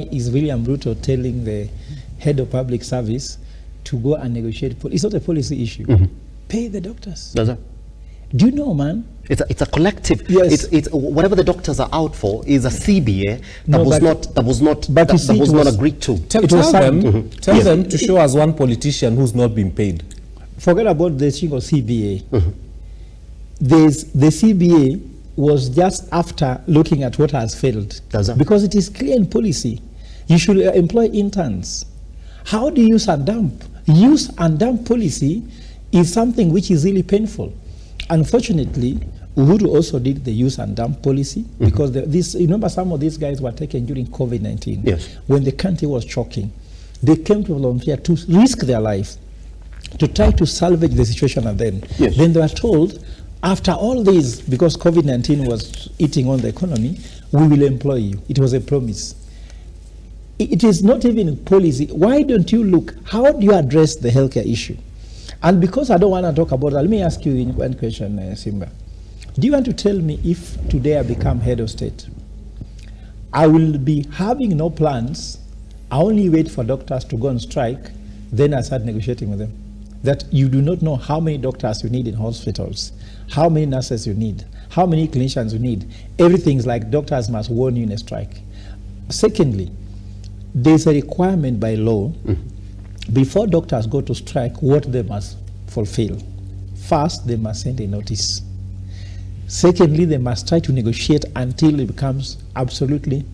why is William Ruto telling the head of public service to go and negotiate? It's not a policy issue. Pay the doctors. That's it. Do you know, man? It's a collective. Yes. It's whatever the doctors are out for is a CBA that No, was but- not agreed to. Tell It was them, signed. tell them to show us one politician who's not been paid. Forget about the thing of CBA. The CBA was just after looking at what has failed. Does that? Because it is clear in policy. You should employ interns. How do you use and dump? Use and dump policy is something which is really painful. Unfortunately, Uhuru also did the use and dump policy because remember some of these guys were taken during COVID-19 Yes. when the country was choking. They came to volunteer to risk their life to try to salvage the situation, and then Yes. they were told, after all this, because COVID-19 was eating on the economy, we will employ you. It was a promise. It is not even policy. Why don't you look, how do you address the healthcare issue? And because I don't want to talk about it, let me ask you one question, Simba. Do you want to tell me if today I become head of state, I will be having no plans, I only wait for doctors to go on strike, then I start negotiating with them? That you do not know how many doctors you need in hospitals, how many nurses you need, how many clinicians you need. Everything's like doctors must warn you in a strike. Secondly, there's a requirement by law before doctors go to strike what they must fulfill. First, they must send a notice. Secondly, they must try to negotiate until it becomes absolutely